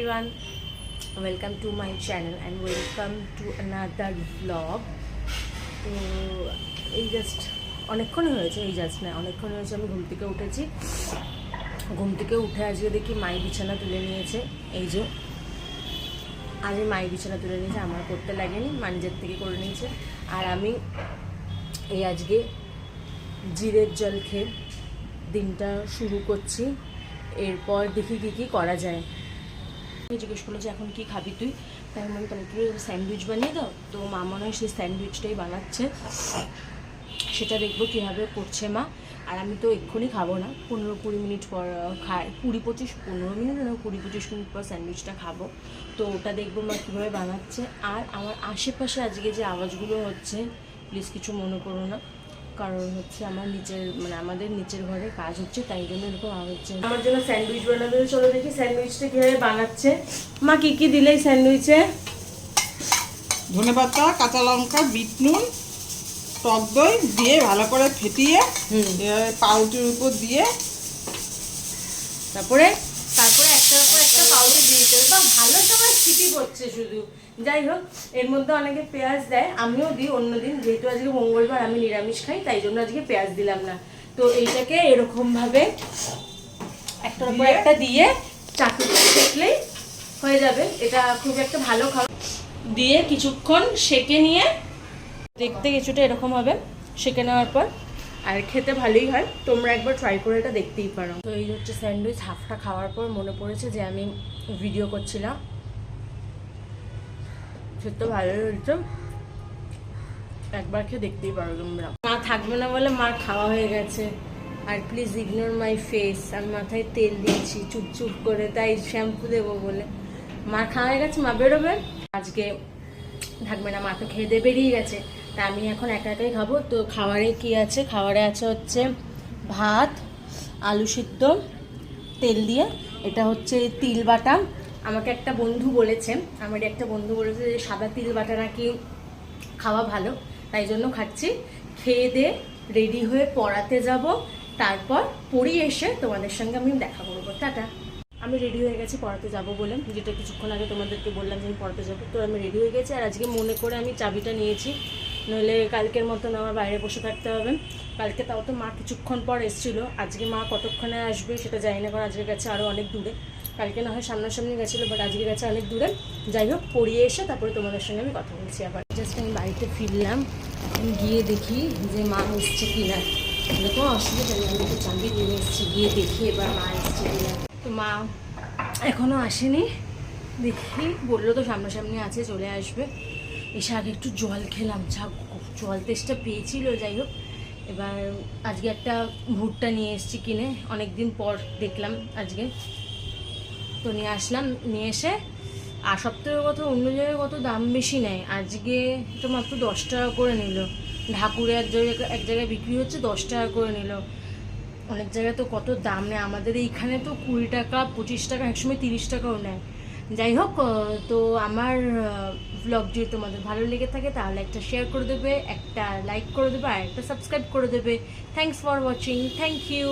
everyone, welcome to my channel and welcome to another vlog. তো এই just অনেকক্ষণ হয়েছে, আমি ঘুম থেকে উঠেছি। ঘুম থেকে উঠে আজকে দেখি মাই বিছানা তুলে নিয়েছে। এই যে আজ মাই বিছানা তুলে নিয়েছে, আমার করতে লাগেনি, মানজের থেকে করে নিয়েছে। আর আমি এই আজকে জিরের জল খেয়ে দিনটা শুরু করছি। এরপর দেখি কী করা যায়। জিজ্ঞেস করলো যে এখন কি খাবি তুই, তাই আমি তাহলে একটু স্যান্ডউইচ বানিয়ে দাও। তো মা মনে হয় সেই স্যান্ডউইচটাই বানাচ্ছে, সেটা দেখবো কীভাবে করছে মা। আর আমি তো এক্ষুনি খাবো না, 15-20 মিনিট পর খাই, 15 মিনিট না 20-25 মিনিট পর স্যান্ডউইচটা খাবো। তো ওটা দেখবো মা কীভাবে বানাচ্ছে। আর আমার আশেপাশে আজকে যে আওয়াজগুলো হচ্ছে প্লিজ কিছু মনে করো না, কারণ হচ্ছে আমাদের নিচের ঘরে কাজ হচ্ছে, তাই জন্য এরকম আওয়াজ হচ্ছে। আমার জন্য স্যান্ডউইচ বানাবে, চলো দেখি স্যান্ডউইচটা কীভাবে বানাচ্ছে। মা কী কী দিলে স্যান্ডউইচে? ধনেপাতা, কাঁচা লঙ্কা, বিট নুন, টক দই দিয়ে ভালো করে ফেটিয়ে পাউরুটির উপর দিয়ে তারপরে একটার উপর একটা পাউরুটি দিয়ে দিতে হবে। বা ভালো সময় ছিটি পড়ছে শুধু। যাই হোক, এর মধ্যে অনেকে পেঁয়াজ দেয়, আমিও দিই অন্যদিন, যেহেতু আজকে মঙ্গলবার আমি নিরামিষ খাই, তাই জন্য আজকে পেঁয়াজ দিলাম না। তো এইটাকে এরকমভাবে একটার উপর একটা দিয়ে চাটুতে সেঁকলেই হয়ে যাবে। এটা খুব একটা ভালো খাবার। দিয়ে কিছুক্ষণ সেঁকে নিয়ে দেখতে কিছুটা এরকম হবে, সেঁকে নেওয়ার পর। আর খেতে ভালোই হয়, তোমরা একবার ট্রাই করে এটা দেখতেই পারো। তো এই হচ্ছে স্যান্ডউইচ। হাফটা খাওয়ার পর মনে পড়েছে যে আমি ভিডিও করছিলাম, খেতে ভালোই হয়েছে, একবার খেয়ে দেখতেই পারো তোমরা। মা থাকবে না বলে মার খাওয়া হয়ে গেছে। আর প্লিজ ইগনোর মাই ফেস, আমি মাথায় তেল দিয়েছি চুপচুপ করে, তাই শ্যাম্পু দেবো বলে। মার খাওয়া হয়ে গেছে, মা বেরোবে আজকে, থাকবে না। মা তো খেয়ে দিয়ে বেরিয়ে গেছে, তা আমি এখন একা একাই খাবো। তো খাবারে কি আছে? খাবারে আছে হচ্ছে ভাত, আলু সিদ্ধ তেল দিয়ে, এটা হচ্ছে তিল বাটা। আমাকে একটা বন্ধু বলেছে, যে সাদা তিল বাটা নাকি খাওয়া ভালো, তাই জন্য খাচ্ছি। খেয়ে দিয়ে রেডি হয়ে পড়াতে যাব, তারপর পড়িয়ে এসে তোমাদের সঙ্গে আমি দেখা করবো। টাটা। আমি রেডি হয়ে গেছি পড়াতে যাব বলে, যেটা কিছুক্ষণ আগে তোমাদেরকে বললাম যে আমি পড়াতে যাবো। তো আমি রেডি হয়ে গেছি, আর আজকে মনে করে আমি চাবিটা নিয়েছি, নইলে কালকের মতন আমার বাইরে বসে থাকতে হবে। কালকে তাও তো মা কিছুক্ষণ পর এসেছিলো, আজকে মা কতক্ষণে আসবে সেটা জানি না, কারণ আজকে গেছে আরও অনেক দূরে। কালকে না হয় সামনাসামনি গেছিলো, বাট আজকে গেছে অনেক দূরে। যাই হোক, পড়িয়ে এসে তারপরে তোমাদের সঙ্গে আমি কথা বলছি। আবার জাস্ট আমি বাড়িতে ফিরলাম, এখন গিয়ে দেখি যে মা এসছে কি না। কোনো অসুবিধা নেই, আমি তো চাবি নিয়ে এসেছি, গিয়ে দেখি এবার মা এসছে কি না। তো মা এখনও আসেনি, দেখি বললো তো সামনাসামনি আছে, চলে আসবে। এসে আগে একটু জল খেলাম, জল তেষ্টা পেয়েছিল। যাই হোক, এবার আজকে একটা ভুট্টা নিয়ে এসেছি কিনে, অনেক দিন পর দেখলাম আজকে, তো নিয়ে আসলাম। নিয়ে এসে, আর সপ্তাহে কত অন্য জায়গায় কত দাম বেশি নেয়, আজকে তো মাত্র 10 টাকা করে নিল। ঢাকুরে এক জায়গায় বিক্রি হচ্ছে 10 টাকা করে নিল, অনেক জায়গায় তো কত দাম নেয়। আমাদের এইখানে তো 20 টাকা 25 টাকা, একসময় 30 টাকাও নেয়। যাই হোক, তো আমার ব্লগ যদি তোমাদের ভালো লেগে থাকে তাহলে একটা শেয়ার করে দেবে, একটা লাইক করে দেবে, আর একটা সাবস্ক্রাইব করে দেবে। Thanks for watching, thank you.